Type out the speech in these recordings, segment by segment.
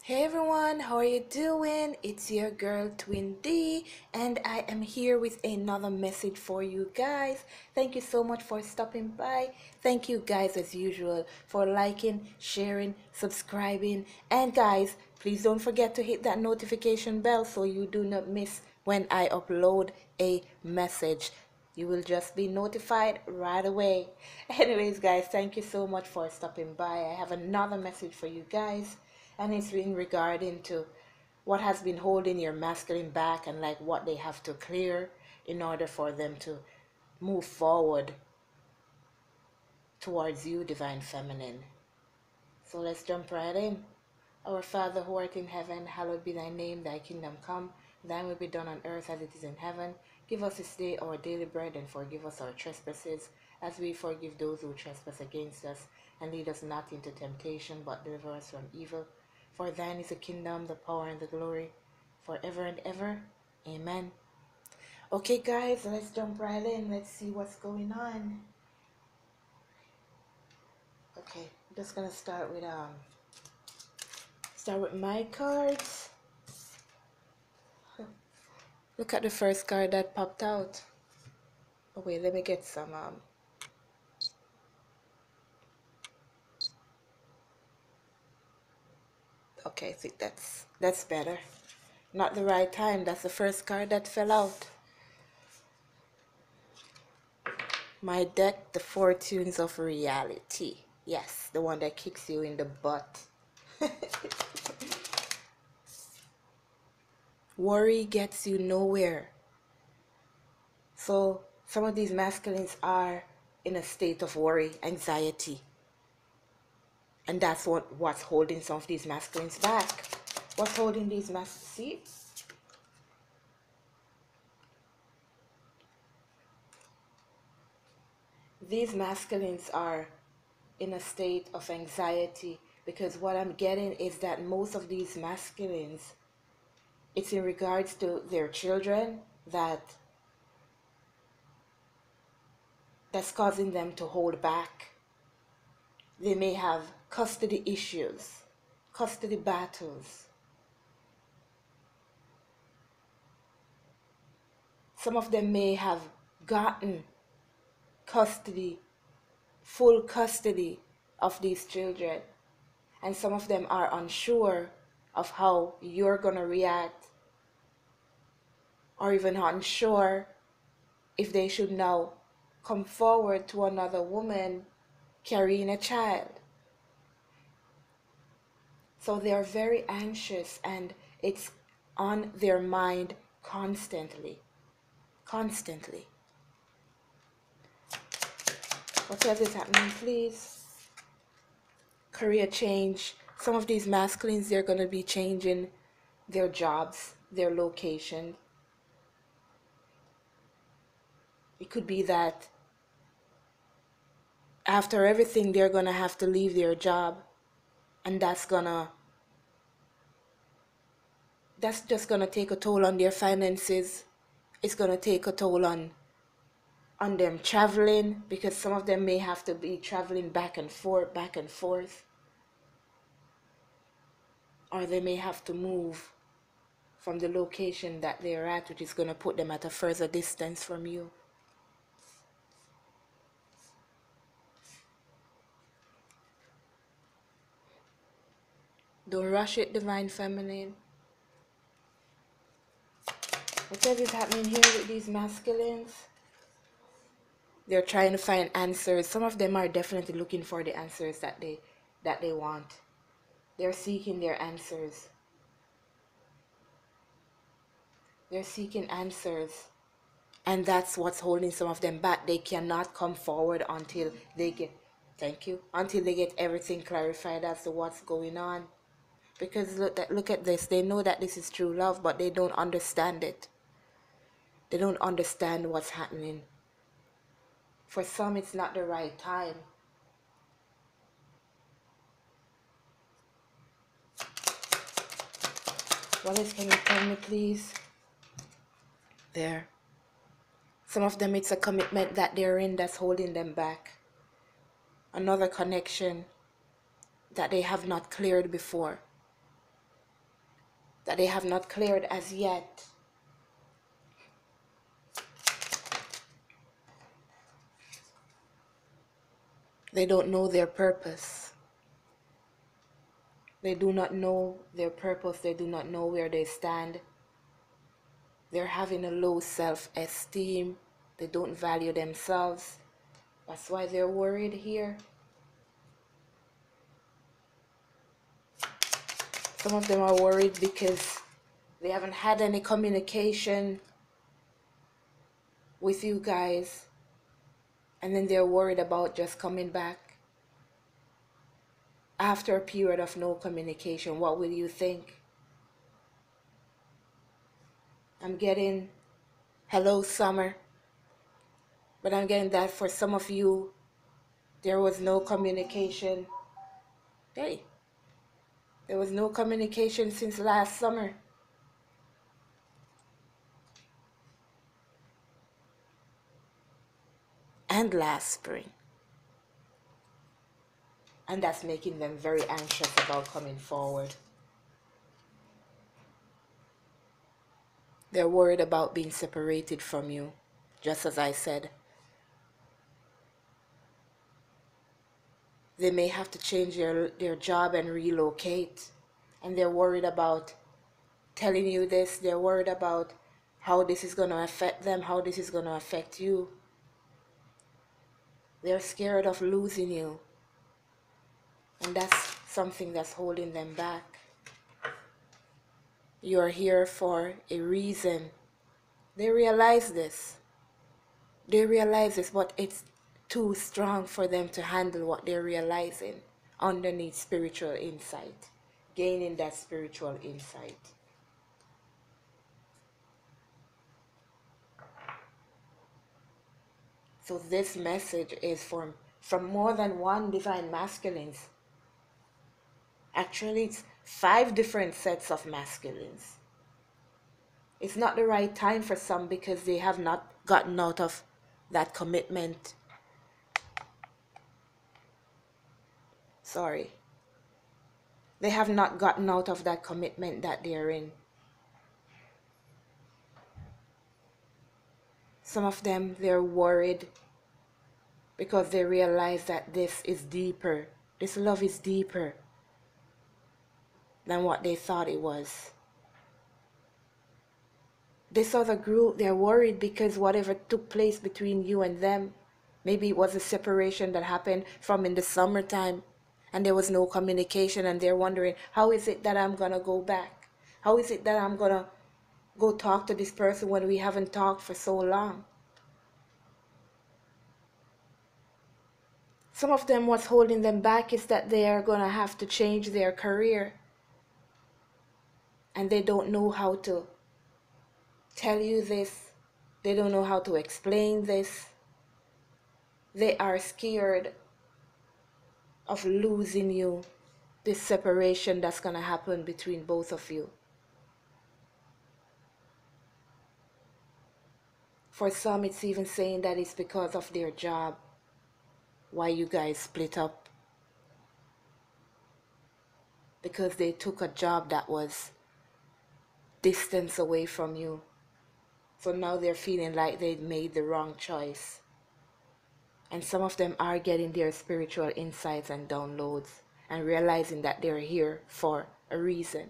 Hey everyone, how are you doing? It's your girl Twin D, and I am here with another message for you guys. Thank you so much for stopping by. Thank you guys, as usual, for liking, sharing, subscribing, and guys, please don't forget to hit that notification bell so you do not miss when I upload a message. You will just be notified right away. Anyways, guys, thank you so much for stopping by. I have another message for you guys, and it's in regarding to what has been holding your masculine back and like what they have to clear in order for them to move forward towards you, divine feminine. So let's jump right in. Our Father who art in heaven, hallowed be thy name, thy kingdom come, thine will be done on earth as it is in heaven. Give us this day our daily bread, and forgive us our trespasses, as we forgive those who trespass against us. And lead us not into temptation, but deliver us from evil. For thine is the kingdom, the power, and the glory, forever and ever. Amen. Okay, guys, let's jump right in. Let's see what's going on. Okay, I'm just gonna start with my cards. Look at the first card that popped out. Oh wait, let me get some okay, I think that's better. Not the right time. That's the first card that fell out. My deck, the Fortunes of Reality. Yes, the one that kicks you in the butt. Worry gets you nowhere. So some of these masculines are in a state of worry, anxiety. And that's what's holding some of these masculines back. What's holding these see? These masculines are in a state of anxiety because what I'm getting is that most of these masculines, it's in regards to their children that's causing them to hold back. They may have custody issues, custody battles. Some of them may have gotten custody, full custody of these children, and some of them are unsure of how you're going to react, or even unsure if they should now come forward to another woman carrying a child. So they are very anxious, and it's on their mind constantly. Constantly. Whatever is happening, please. Career change. Some of these masculines, they're going to be changing their jobs, their location. It could be that after everything, they're going to have to leave their job, and that's just going to take a toll on their finances. It's going to take a toll on them traveling, because some of them may have to be traveling back and forth, or they may have to move from the location that they're at, which is going to put them at a further distance from you. Don't rush it, divine feminine. Whatever is happening here with these masculines, they're trying to find answers. Some of them are definitely looking for the answers that they want. They're seeking their answers. They're seeking answers. And that's what's holding some of them back. They cannot come forward until they get, thank you, until they get everything clarified as to what's going on. Because look at this. They know that this is true love, but they don't understand it. They don't understand what's happening. For some, it's not the right time. What else can you tell me, please? There. Some of them, it's a commitment that they're in that's holding them back. Another connection that they have not cleared before. that they have not cleared as yet. They don't know their purpose. They do not know their purpose. They do not know where they stand. They're having a low self-esteem. They don't value themselves. That's why they're worried here. Some of them are worried because they haven't had any communication with you guys. And then they're worried about just coming back. After a period of no communication, what will you think? I'm getting hello summer. But I'm getting that for some of you, there was no communication. Hey, there was no communication since last summer. And last spring. And that's making them very anxious about coming forward. They're worried about being separated from you, just as I said. They may have to change their job and relocate. And they're worried about telling you this. They're worried about how this is going to affect them, how this is going to affect you. They're scared of losing you. And that's something that's holding them back. You're here for a reason. They realize this. They realize this, but it's too strong for them to handle what they're realizing underneath spiritual insight, gaining that spiritual insight. So this message is from more than one divine masculines. Actually, it's 5 different sets of masculines. It's not the right time for some because they have not gotten out of that commitment. Sorry. They have not gotten out of that commitment that they're in. Some of them, they're worried because they realize that this is deeper. This love is deeper than what they thought it was. This other group, they're worried because whatever took place between you and them, maybe it was a separation that happened from in the summertime and there was no communication, and they're wondering, how is it that I'm going to go back? How is it that I'm going to go talk to this person when we haven't talked for so long? Some of them, what's holding them back is that they are going to have to change their career. And they don't know how to tell you this. They don't know how to explain this. They are scared of losing you. This separation that's going to happen between both of you. For some, it's even saying that it's because of their job why you guys split up. Because they took a job that was distance away from you. So now they're feeling like they made the wrong choice. And some of them are getting their spiritual insights and downloads and realizing that they're here for a reason.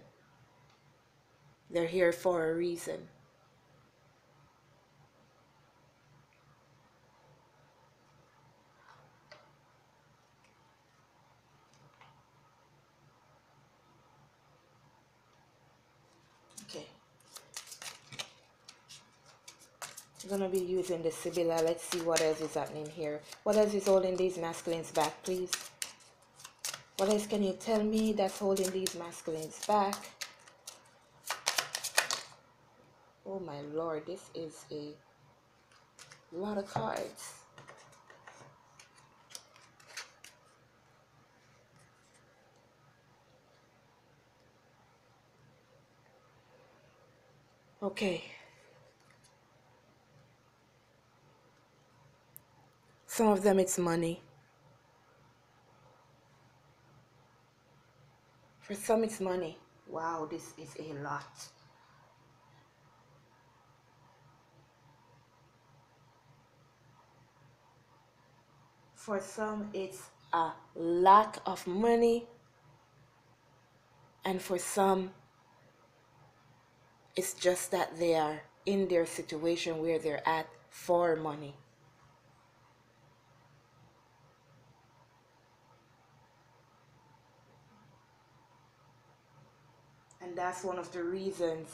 They're here for a reason. Okay. I'm going to be using the Sibylla. Let's see what else is happening here. What else is holding these masculines back, please? What else can you tell me that's holding these masculines back? Oh my Lord, this is a lot of cards. Okay. Some of them it's money. For some it's money. Wow, this is a lot. For some, it's a lot of money, and for some, it's just that they are in their situation where they're at for money. And that's one of the reasons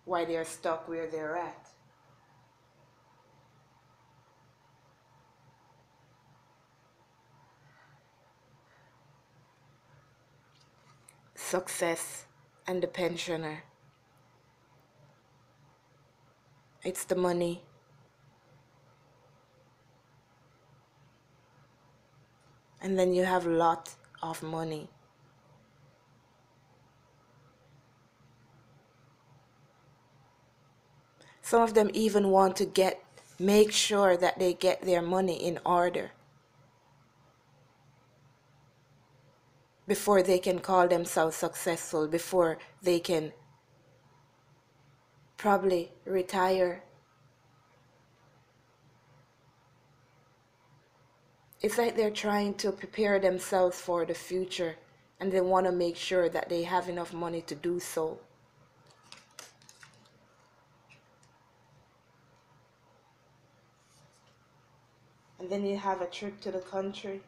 why they're stuck where they're at. Success and the pensioner. It's the money. And then you have a lot of money. Some of them even want to make sure that they get their money in order before they can call themselves successful, before they can probably retire. It's like they're trying to prepare themselves for the future, and they want to make sure that they have enough money to do so. And then you have a trip to the country.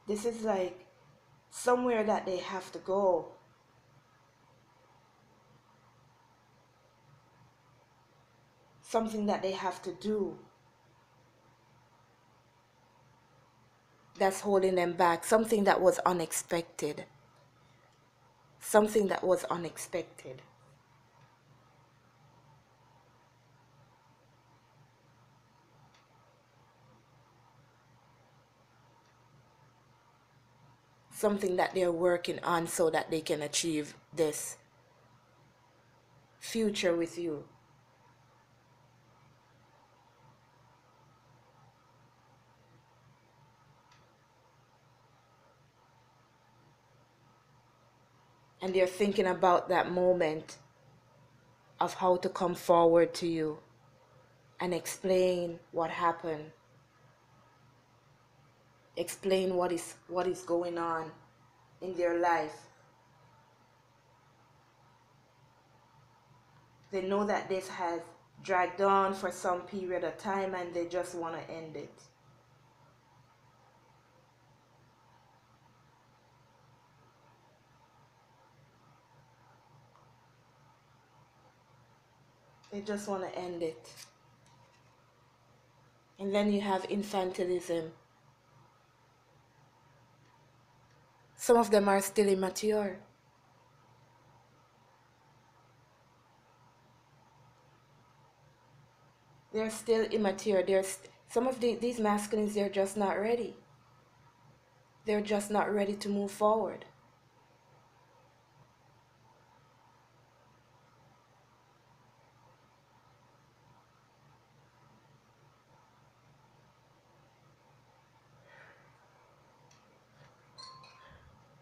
This is like somewhere that they have to go. Something that they have to do that's holding them back. Something that was unexpected. Something that was unexpected. Something that they're working on so that they can achieve this future with you. And they're thinking about that moment of how to come forward to you and explain what happened. Explain what is going on in their life. They know that this has dragged on for some period of time and they just want to end it. They just want to end it. And then you have infantilism. Some of them are still immature. They're still immature. Some of these masculines, they're just not ready. They're just not ready to move forward.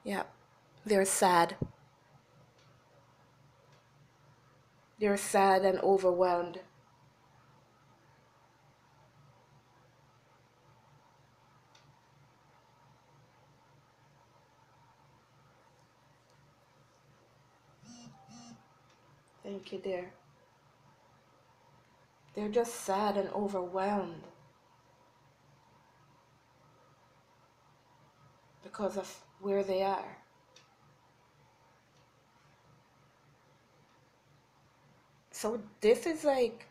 Yeah, they're sad. They're sad and overwhelmed. Thank you, dear. They're just sad and overwhelmed because of where they are. So this is like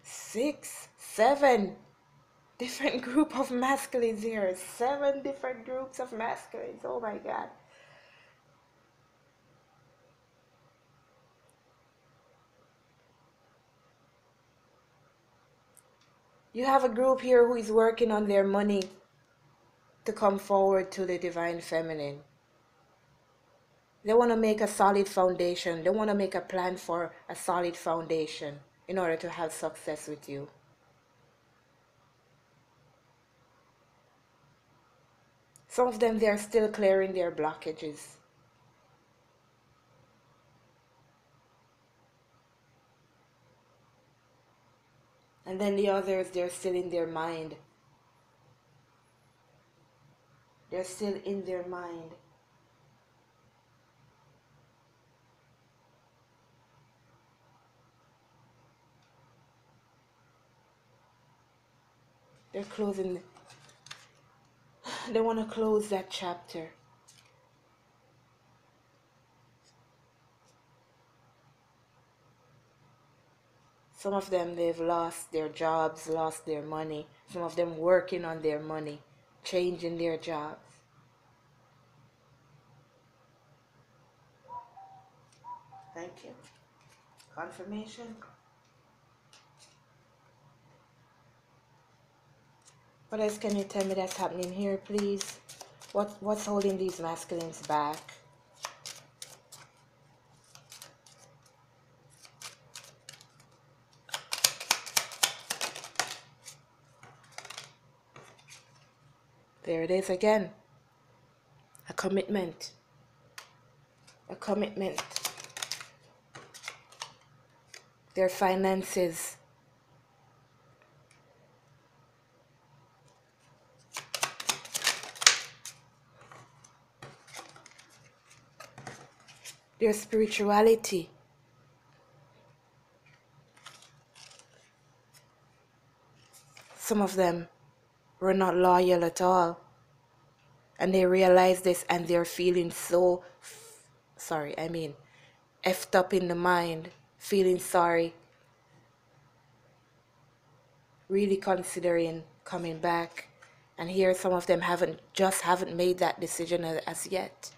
6, 7 different group of masculines here. 7 different groups of masculines. Oh my God. You have a group here who is working on their money to come forward to the divine feminine. They want to make a solid foundation. They want to make a plan for a solid foundation in order to have success with you. Some of them, they're still clearing their blockages. And then the others, they're still in their mind. They're still in their mind. They're closing, they want to close that chapter. Some of them, they've lost their jobs, lost their money. Some of them working on their money, changing their jobs. Thank you. Confirmation. What else can you tell me that's happening here, please? What's holding these masculines back? There it is again. A commitment. A commitment. Their finances. Their spirituality. Some of them were not loyal at all. And they realize this and they're feeling so, effed up in the mind, feeling sorry, really considering coming back. And here some of them haven't made that decision as yet.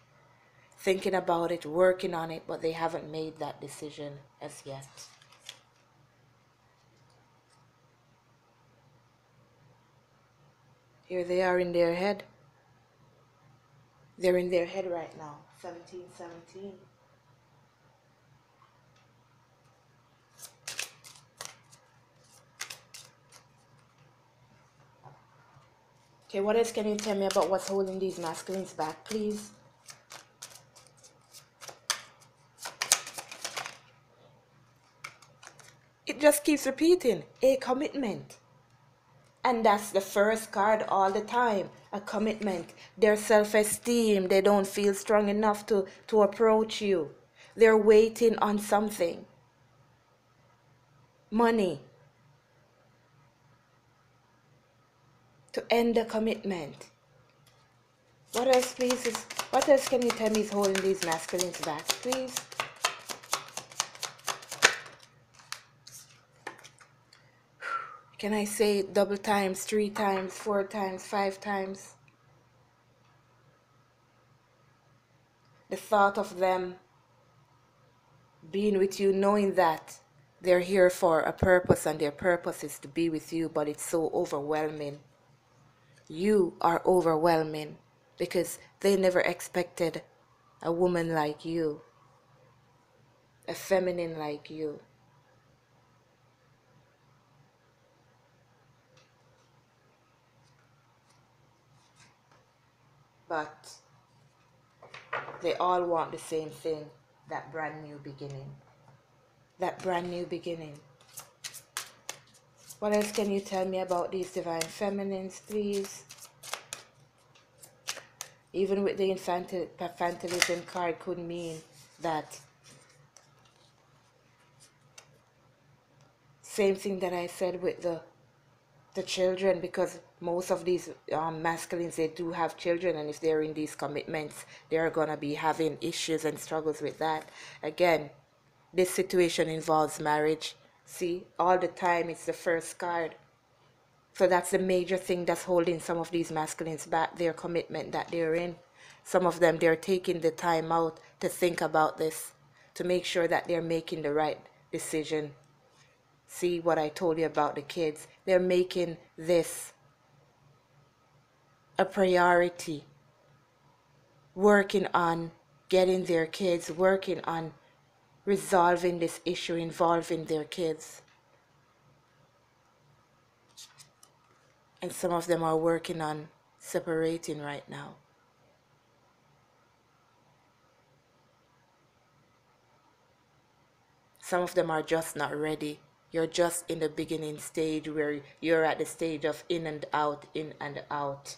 Thinking about it, working on it, but they haven't made that decision as yet. Here they are in their head. They're in their head right now. 1717. Okay, what else can you tell me about what's holding these masculines back, please? It just keeps repeating. A commitment. And that's the first card all the time. A commitment. Their self-esteem. They don't feel strong enough to approach you. They're waiting on something. Money. To end the commitment. What else, please? What else can you tell me is holding these masculines back, please? Can I say it double times, 3 times, 4 times, 5 times? The thought of them being with you, knowing that they're here for a purpose and their purpose is to be with you, but it's so overwhelming. You are overwhelming because they never expected a woman like you, a feminine like you. But they all want the same thing, that brand new beginning. That brand new beginning. What else can you tell me about these divine feminines, please? Even with the infantilism card could mean that same thing that I said with the children, because most of these masculines, they do have children, and if they're in these commitments, they're going to be having issues and struggles with that. Again, this situation involves marriage. See, all the time it's the first card. So that's the major thing that's holding some of these masculines back, their commitment that they're in. Some of them, they're taking the time out to think about this, to make sure that they're making the right decision. See what I told you about the kids. They're making this a priority. Working on getting their kids, working on resolving this issue involving their kids. And some of them are working on separating right now. Some of them are just not ready. You're just in the beginning stage where you're at the stage of in and out.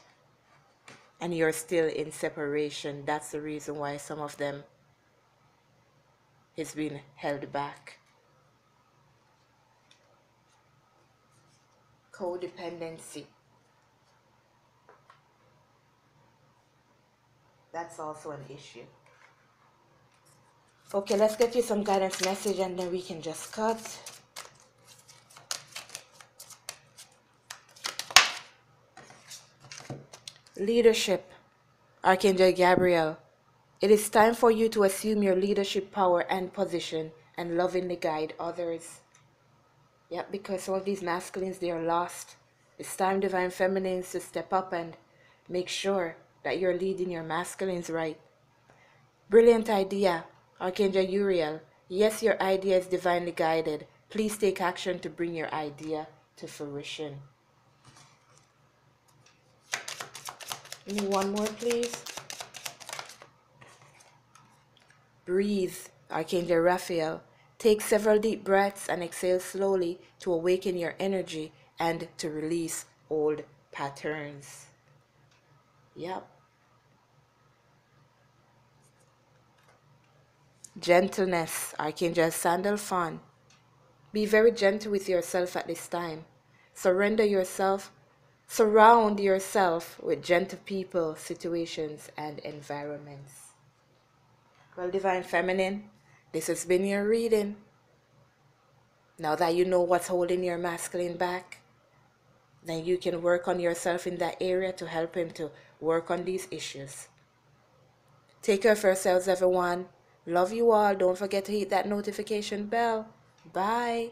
And you're still in separation. That's the reason why some of them is being held back. Codependency. That's also an issue. Okay, let's get you some guidance message and then we can just cut. Leadership. Archangel Gabriel. It is time for you to assume your leadership power and position and lovingly guide others. Yeah, because some of these masculines, they are lost. It's time, divine feminines, to step up and make sure that you're leading your masculines right. Brilliant idea, Archangel Uriel. Yes, your idea is divinely guided. Please take action to bring your idea to fruition. Give me one more, please. Breathe, Archangel Raphael. Take several deep breaths and exhale slowly to awaken your energy and to release old patterns. Yep. Gentleness, Archangel Sandalphon. Be very gentle with yourself at this time. Surrender yourself. Surround yourself with gentle people, situations, and environments. Well, Divine Feminine, this has been your reading. Now that you know what's holding your masculine back, then you can work on yourself in that area to help him to work on these issues. Take care of yourselves, everyone. Love you all. Don't forget to hit that notification bell. Bye.